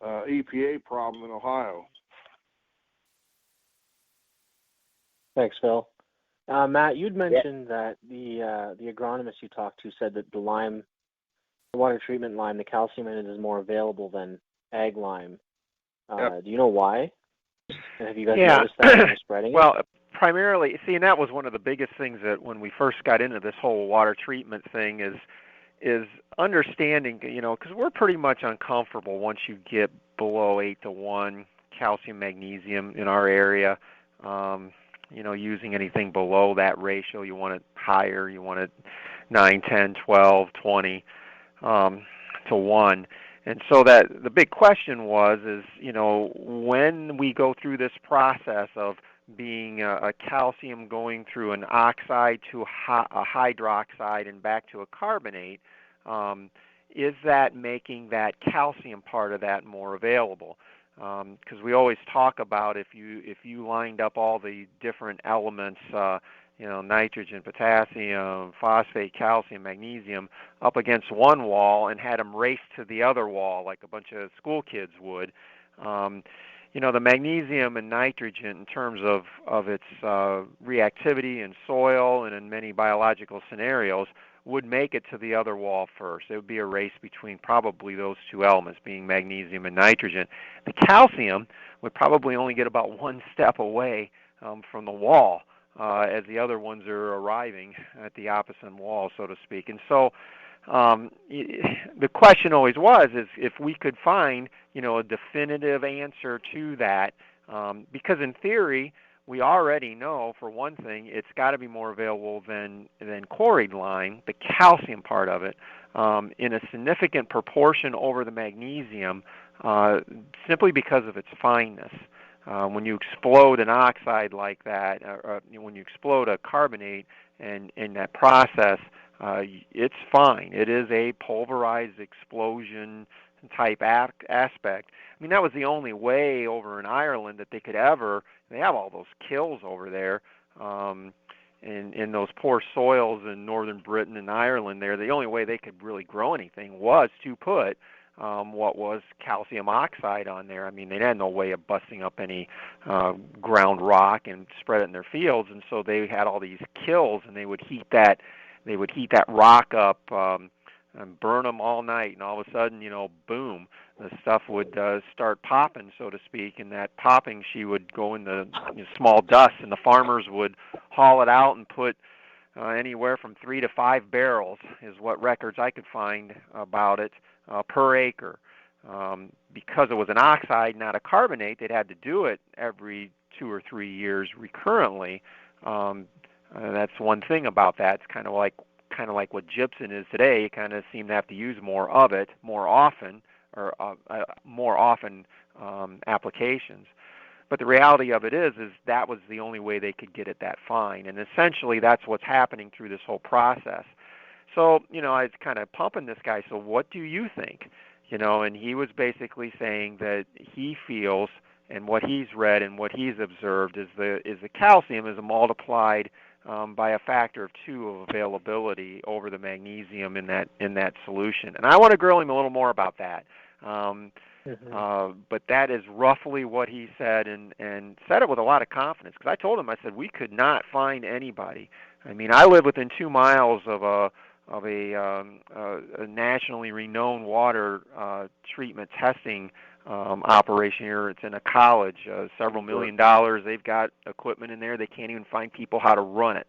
[SPEAKER 4] EPA problem in Ohio.
[SPEAKER 2] Thanks, Phil. Matt, you'd mentioned that the agronomist you talked to said that the water treatment lime, the calcium in it is more available than ag lime.
[SPEAKER 5] Yep.
[SPEAKER 2] Do you know why? And have you guys noticed that when you're spreading it?
[SPEAKER 5] Well, primarily, and that was one of the biggest things that when we first got into this whole water treatment thing is understanding, because we're pretty much uncomfortable once you get below 8-to-1 calcium magnesium in our area. Using anything below that ratio, you want it higher. You want it 9, 10, 12, 20 to 1. And so that the big question is, when we go through this process of being a calcium going through an oxide to a hydroxide and back to a carbonate, is that making that calcium part of that more available? Because we always talk about if you lined up all the different elements, nitrogen, potassium, phosphate, calcium, magnesium, up against one wall and had them race to the other wall like a bunch of school kids would, the magnesium and nitrogen in terms of its reactivity in soil and in many biological scenarios would make it to the other wall first. It would be a race between probably those two elements, being magnesium and nitrogen. The calcium would probably only get about one step away from the wall as the other ones are arriving at the opposite wall, so to speak. And so the question always is if we could find, a definitive answer to that, because in theory, we already know, for one thing, it's got to be more available than quarried lime, the calcium part of it, in a significant proportion over the magnesium, simply because of its fineness. When you explode an oxide like that, when you explode a carbonate and in that process, it's fine. It is a pulverized explosion type aspect. I mean, that was the only way over in Ireland that they could ever. They have all those kills over there, in those poor soils in northern Britain and Ireland. There, the only way they could really grow anything was to put what was calcium oxide on there. I mean, they had no way of busting up any ground rock and spread it in their fields, and so they had all these kills, and they would heat that rock up and burn them all night, and all of a sudden, boom, the stuff would start popping, so to speak, and that popping, she would go in the small dust, and the farmers would haul it out and put anywhere from 3 to 5 barrels is what records I could find about it per acre. Because it was an oxide, not a carbonate, they'd had to do it every 2 or 3 years recurrently. That's one thing about that. It's kind of like what gypsum is today. You kind of seem to have to use more of it more often, or more often applications. But the reality of it is that was the only way they could get it that fine, and essentially that's what's happening through this whole process. So, I was kind of pumping this guy, so what do you think? And he was basically saying that he feels, and what he's read and what he's observed is the calcium is multiplied by a factor of 2 of availability over the magnesium in that solution. And I want to grill him a little more about that. But that is roughly what he said, and said it with a lot of confidence. Because I told him, I said, we could not find anybody. I mean, I live within 2 miles of a nationally renowned water treatment testing operation here. It's in a college, several $1 million. They've got equipment in there. They can't even find people how to run it.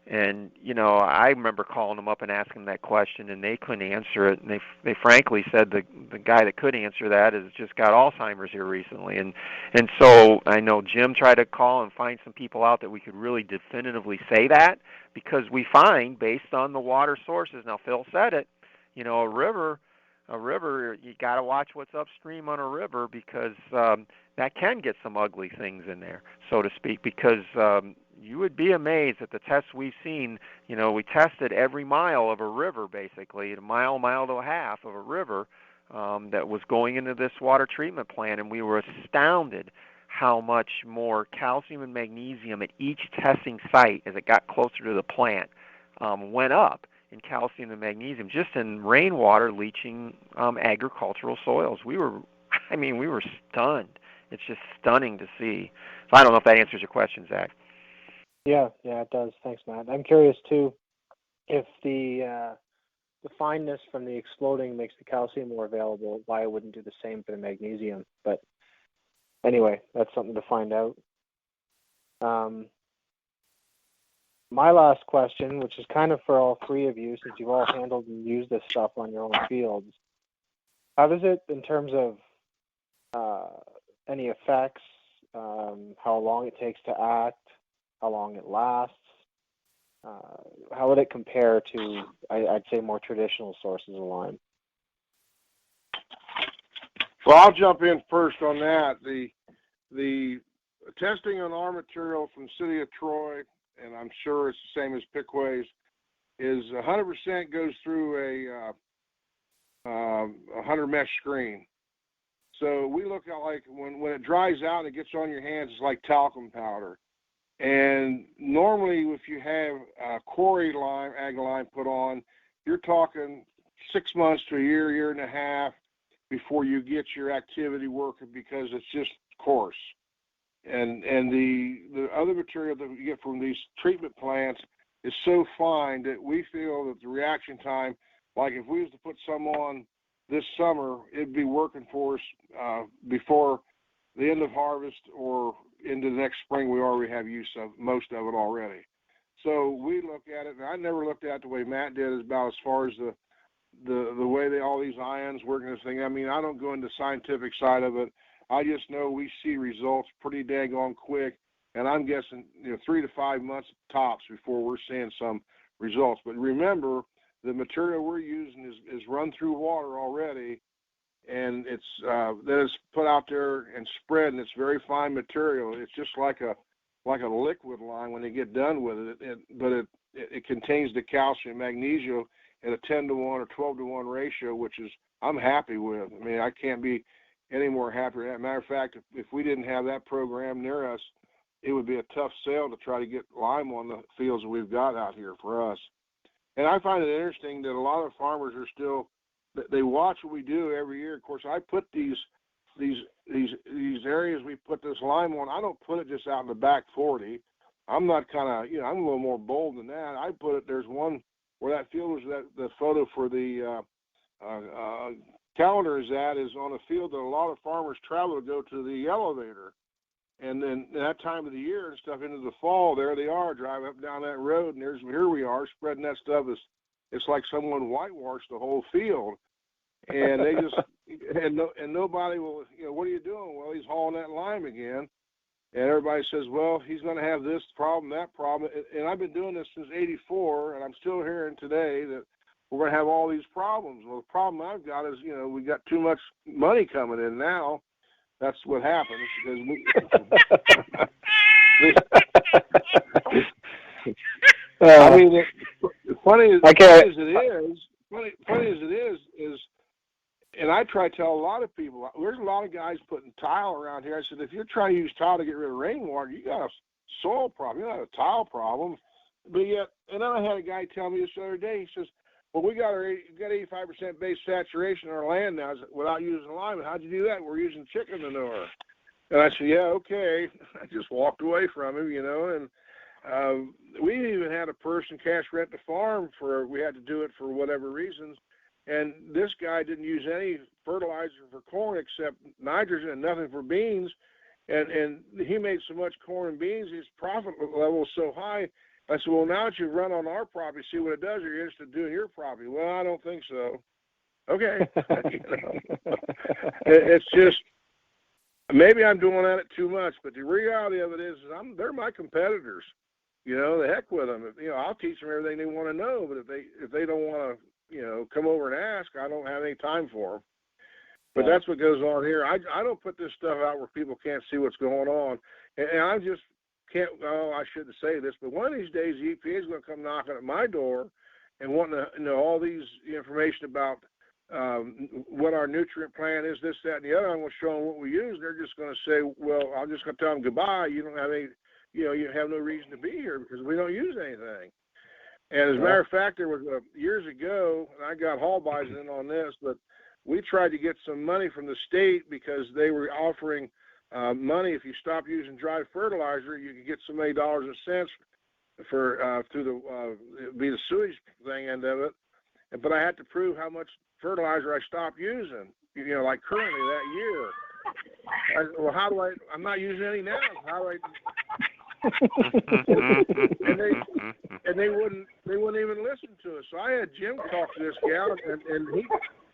[SPEAKER 5] And I remember calling them up and asking that question, and they couldn't answer it. And they frankly said the guy that could answer that has just got Alzheimer's here recently. And so I know Jim tried to call and find some people out that we could really definitively say that, because we find, based on the water sources. Now Phil said it. A river, you got to watch what's upstream on a river, because that can get some ugly things in there, so to speak, because you would be amazed at the tests we've seen. We tested every mile of a river, basically, a mile to a half of a river that was going into this water treatment plant, and we were astounded how much more calcium and magnesium at each testing site, as it got closer to the plant, went up in calcium and magnesium just in rainwater leaching agricultural soils. We were stunned. It's just stunning to see. So I don't know if that answers your question, Zach.
[SPEAKER 2] Yeah, it does. Thanks, Matt. I'm curious too if the fineness from the exploding makes the calcium more available, why I wouldn't do the same for the magnesium. But anyway, that's something to find out. My last question, which is kind of for all three of you, since you've all handled and used this stuff on your own fields, how does it, in terms of any effects, how long it takes to act, how long it lasts, how would it compare to, I'd say, more traditional sources of lime?
[SPEAKER 4] Well, I'll jump in first on that. The testing on our material from the city of Troy, and I'm sure it's the same as Pickway's, is 100% goes through a 100 mesh screen. So we look at, like, when it dries out and it gets on your hands, it's like talcum powder. And normally, if you have quarry lime, ag lime put on, you're talking 6 months to a year and a half before you get your activity working, because it's just coarse. And the other material that we get from these treatment plants is so fine that we feel that the reaction time, like if we was to put some on this summer, it'd be working for us before the end of harvest or into the next spring. We already have use of most of it already. So we look at it, and I never looked at it the way Matt did, about as far as the way all these ions work and this thing. I mean, I don't go into the scientific side of it. I just know we see results pretty daggone quick, and I'm guessing 3 to 5 months tops before we're seeing some results. But remember, the material we're using is run through water already, and it's then it's put out there and spread, and it's very fine material. It's just like a liquid lime when they get done with it, but it contains the calcium and magnesium at a 10-to-1 or 12-to-1 ratio, which is I'm happy with. I mean, I can't be any more happier. As a matter of fact, if we didn't have that program near us, it would be a tough sell to try to get lime on the fields that we've got out here for us. And I find it interesting that a lot of farmers are still, they watch what we do every year. Of course, I put these areas we put this lime on, I don't put it just out in the back 40. I'm not kind of, I'm a little more bold than that. I put it, there's one where that field was, the photo for the calendar is on a field that a lot of farmers travel to go to the elevator. And then that time of the year and stuff into the fall, there they are driving up and down that road, and here we are spreading that stuff. It's like someone whitewashed the whole field, and they just and nobody will. What are you doing? Well, he's hauling that lime again, and everybody says, well, he's going to have this problem, that problem, and I've been doing this since '84, and I'm still hearing today that we're going to have all these problems. Well, the problem I've got is, we got too much money coming in now. That's what happens because I mean, funny as it is, and I try to tell a lot of people, there's a lot of guys putting tile around here. I said, if you're trying to use tile to get rid of rainwater, you got a soil problem, you got a tile problem. But yet, and then I had a guy tell me this other day. He says, well, we got 85% base saturation in our land now without using lime. And how'd you do that? We're using chicken manure. And I said, yeah, okay. I just walked away from him, and we even had a person cash rent the farm we had to do it for whatever reasons. And this guy didn't use any fertilizer for corn except nitrogen and nothing for beans. And he made so much corn and beans, his profit level was so high. I said, well, now that you've run on our property, see what it does, you're interested in doing your property. Well, I don't think so. Okay. It's just, maybe I'm doing at it too much, but the reality of it is they're my competitors. The heck with them. I'll teach them everything they want to know, but if they don't want to, come over and ask, I don't have any time for them. But that's what goes on here. I don't put this stuff out where people can't see what's going on. And I just I shouldn't say this, but one of these days the EPA is going to come knocking at my door and wanting to know all these information about what our nutrient plan is, this, that, and the other. I'm going to show them what we use. They're just going to say, well, I'm just going to tell them goodbye. You don't have any, you have no reason to be here because we don't use anything. And as a matter of fact, there was years ago, and I got hall buys in on this, but we tried to get some money from the state because they were offering money. If you stop using dry fertilizer, you could get so many dollars and cents for through the sewage thing end of it. But I had to prove how much fertilizer I stopped using. Like currently that year. Well, how do I'm not using any now. How do I? and they wouldn't even listen to us. So I had Jim talk to this gal, and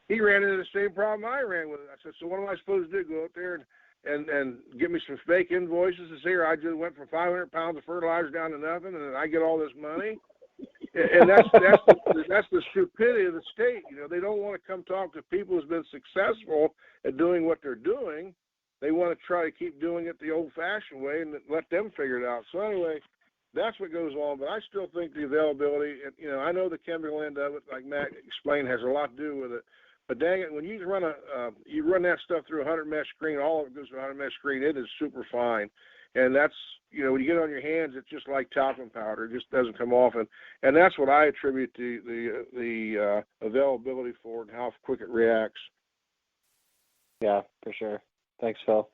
[SPEAKER 4] he ran into the same problem I ran with. I said, so what am I supposed to do? Go up there and give me some fake invoices and say, I just went from 500 pounds of fertilizer down to nothing, and I get all this money? And that's the stupidity of the state. They don't want to come talk to people who's been successful at doing what they're doing. They want to try to keep doing it the old-fashioned way and let them figure it out. So anyway, that's what goes on. But I still think the availability, I know the chemical end of it, like Matt explained, has a lot to do with it. But dang it, when you run that stuff through a 100 mesh screen, all of it goes to a 100 mesh screen. It is super fine, and that's when you get it on your hands, it's just like talcum powder. It just doesn't come off, and that's what I attribute the availability for and how quick it reacts.
[SPEAKER 2] Yeah, for sure. Thanks, Phil.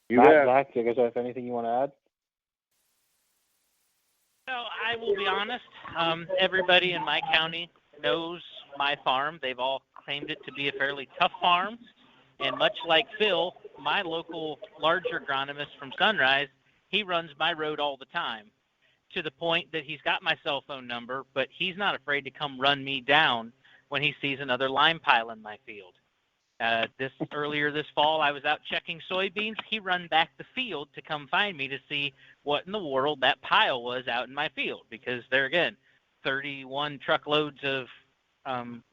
[SPEAKER 4] You bet.
[SPEAKER 2] Zach, do you guys have anything you want to add?
[SPEAKER 3] So I will be honest. Everybody in my county knows my farm. They've all claimed it to be a fairly tough farm. And much like Phil, my local larger agronomist from Sunrise, he runs my road all the time to the point that he's got my cell phone number, but he's not afraid to come run me down when he sees another lime pile in my field. Earlier this fall, I was out checking soybeans. He run back the field to come find me to see what in the world that pile was out in my field, because there again, 31 truckloads of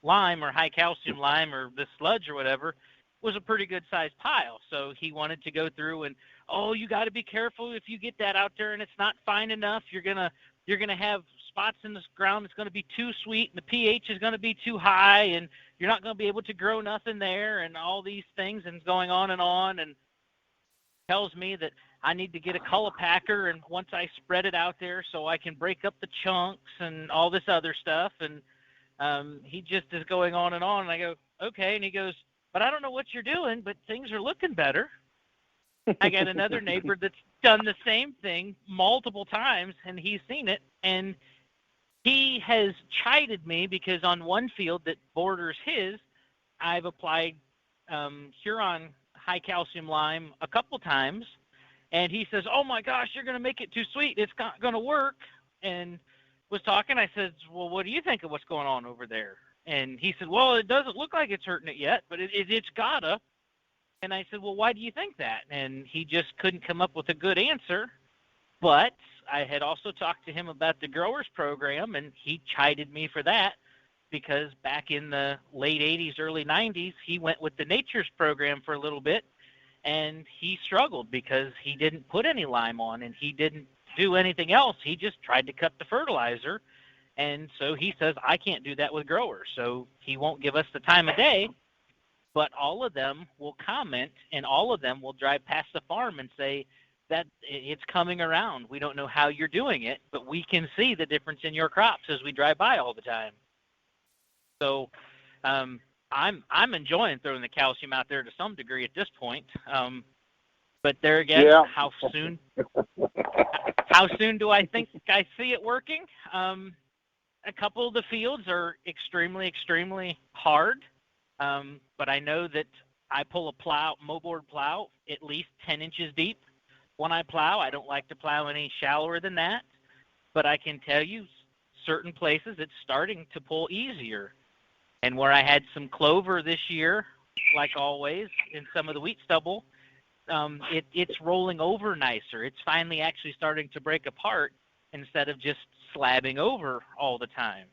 [SPEAKER 3] lime or high calcium lime or this sludge or whatever was a pretty good sized pile. So he wanted to go through and, you got to be careful if you get that out there and it's not fine enough. You're gonna have spots in this ground that's going to be too sweet, and the pH is going to be too high, and you're not going to be able to grow nothing there, and all these things, and going on, and tells me that I need to get a Cullipacker, and once I spread it out there so I can break up the chunks and all this other stuff. And he just is going on, and I go, okay. And he goes, but I don't know what you're doing, but things are looking better. I got another neighbor that's done the same thing multiple times, and he's seen it. And he has chided me because on one field that borders his, I've applied Huron high calcium lime a couple times, and he says, oh my gosh, you're going to make it too sweet. It's not going to work. And was talking. I said, well, what do you think of what's going on over there? And he said, well, it doesn't look like it's hurting it yet, but it's gotta. And I said, well, why do you think that? And he just couldn't come up with a good answer. But I had also talked to him about the growers program, and he chided me for that because back in the late 80s, early 90s, he went with the Nature's program for a little bit, and he struggled because he didn't put any lime on, and he didn't do anything else. He just tried to cut the fertilizer. And so he says, I can't do that with growers. So he won't give us the time of day, but all of them will comment, and all of them will drive past the farm and say that it's coming around. We don't know how you're doing it, but we can see the difference in your crops as we drive by all the time. So I'm enjoying throwing the calcium out there to some degree at this point. But there again,
[SPEAKER 4] Yeah.
[SPEAKER 3] How soon do I think I see it working? A couple of the fields are extremely, extremely hard. But I know that I pull a moldboard plow at least 10 inches deep when I plow. I don't like to plow any shallower than that. But I can tell you certain places it's starting to pull easier. And where I had some clover this year, like always, in some of the wheat stubble, it's rolling over nicer. It's finally actually starting to break apart instead of just slabbing over all the time.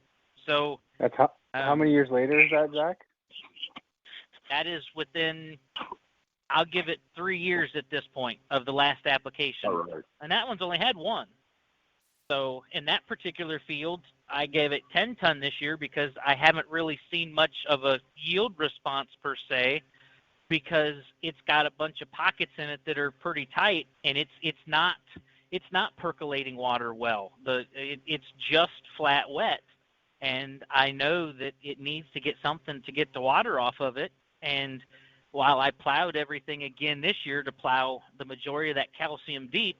[SPEAKER 3] So
[SPEAKER 2] that's how many years later is that, Zach?
[SPEAKER 3] That is within, I'll give it 3 years at this point of the last application.
[SPEAKER 4] All right.
[SPEAKER 3] And that one's only had one. So in that particular field, I gave it 10 ton this year because I haven't really seen much of a yield response per se, because it's got a bunch of pockets in it that are pretty tight, and it's not percolating water well. It's just flat wet, and I know that it needs to get something to get the water off of it. And while I plowed everything again this year to plow the majority of that calcium deep,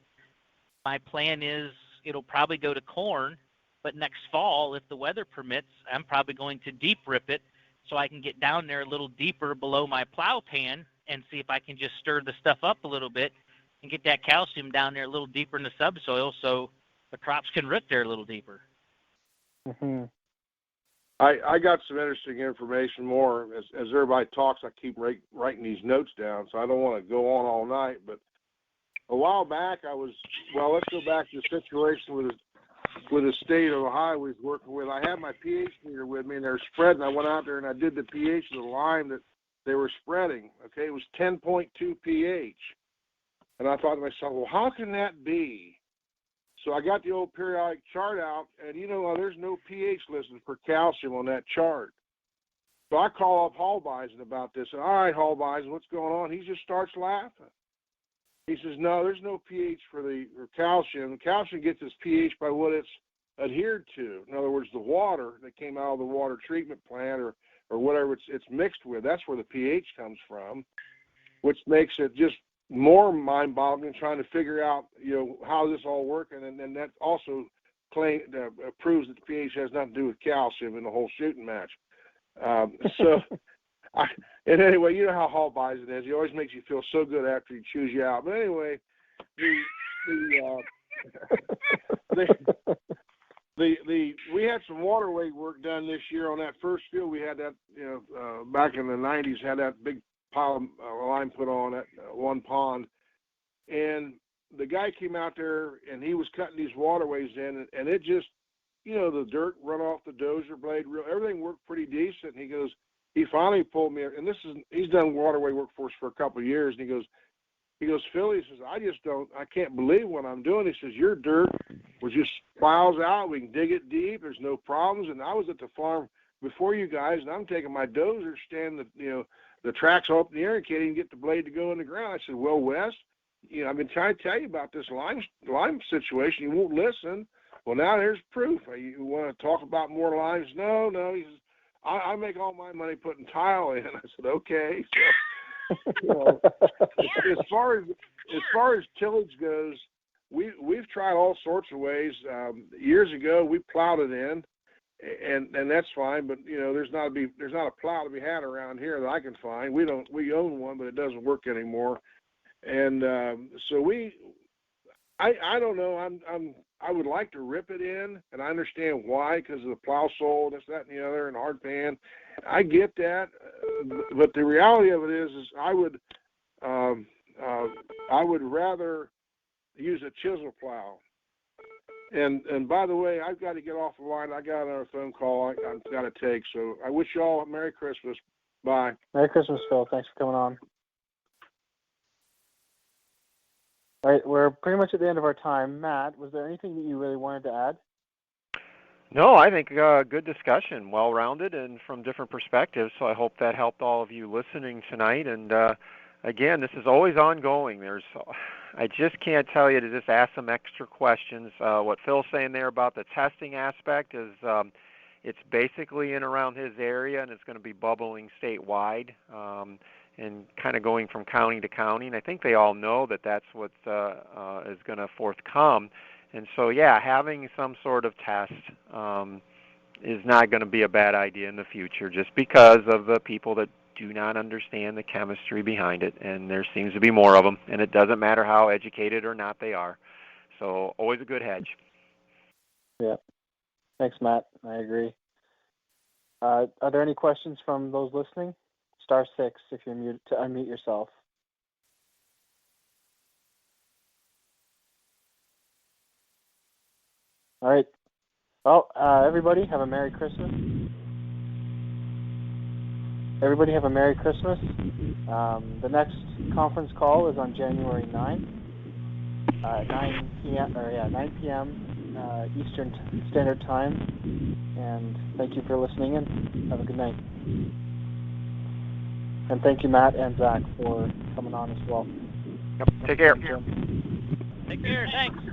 [SPEAKER 3] my plan is it'll probably go to corn, but next fall, if the weather permits, I'm probably going to deep rip it so I can get down there a little deeper below my plow pan and see if I can just stir the stuff up a little bit and get that calcium down there a little deeper in the subsoil so the crops can root there a little deeper.
[SPEAKER 2] Mm-hmm.
[SPEAKER 4] I got some interesting information more. As everybody talks, I keep writing these notes down, so I don't want to go on all night. But a while back, let's go back to the situation with the state of Ohio we was working with. I had my pH meter with me, and they were spreading. I went out there and I did the pH of the lime that they were spreading. Okay, it was 10.2 pH. And I thought to myself, well, how can that be? So I got the old periodic chart out, and there's no pH listed for calcium on that chart. So I call up Hallbeisen about this. And, all right, Hallbeisen, what's going on? He just starts laughing. He says, no, there's no pH for calcium. Calcium gets its pH by what it's adhered to. In other words, the water that came out of the water treatment plant or whatever it's mixed with, that's where the pH comes from, which makes it just more mind-boggling trying to figure out, how this all works. And then that also proves that the pH has nothing to do with calcium in the whole shooting match. And anyway, you know how Hallbeisen is. He always makes you feel so good after he chews you out. But anyway, we had some waterway work done this year on that first field. We had that, back in the 90s, had that big pile of lime put on at one pond. And the guy came out there, and he was cutting these waterways in, and it just, the dirt run off the dozer blade. Everything worked pretty decent. And he finally pulled me, and he's done waterway work for us for a couple of years, and he He goes, Phil, he says, I can't believe what I'm doing. He says, your dirt was just plows out. We can dig it deep. There's no problems. And I was at the farm before you guys, and I'm taking my dozer, standing the tracks up in the air and can't even get the blade to go in the ground. I said, well, Wes, I've been trying to tell you about this lime situation. You won't listen. Well, now there's proof. You want to talk about more limes? No. He says, I make all my money putting tile in. I said, okay. So, as far as tillage goes, we've tried all sorts of ways. Years ago, we plowed it in, and that's fine. But there's not a plow to be had around here that I can find. We own one, but it doesn't work anymore. And so I don't know. I would like to rip it in, and I understand why, because of the plow sole, this, that, and the other, and hard pan. I get that, but the reality of it is I would rather use a chisel plow. And by the way, I've got to get off the line. I got another phone call I've got to take. So I wish you all a Merry Christmas. Bye.
[SPEAKER 2] Merry Christmas, Phil. Thanks for coming on. All right, we're pretty much at the end of our time. Matt, was there anything that you really wanted to add?
[SPEAKER 5] No, I think good discussion, well-rounded and from different perspectives, so I hope that helped all of you listening tonight. And again, this is always ongoing. I just can't tell you to just ask some extra questions. What Phil's saying there about the testing aspect is it's basically in around his area, and it's going to be bubbling statewide. And kind of going from county to county. And I think they all know that that's what is going to forthcome. And so, yeah, having some sort of test is not going to be a bad idea in the future just because of the people that do not understand the chemistry behind it. And there seems to be more of them, and it doesn't matter how educated or not they are. So always a good hedge.
[SPEAKER 2] Yeah. Thanks, Matt. I agree. Are there any questions from those listening? *6 if you're muted to unmute yourself. All right. Well, everybody have a Merry Christmas. Everybody have a Merry Christmas. The next conference call is on January 9th at 9 p.m. Eastern Standard Time. And thank you for listening in. Have a good night. And thank you, Matt and Zach, for coming on as well.
[SPEAKER 5] Yep. Take care.
[SPEAKER 3] Take care. Thanks.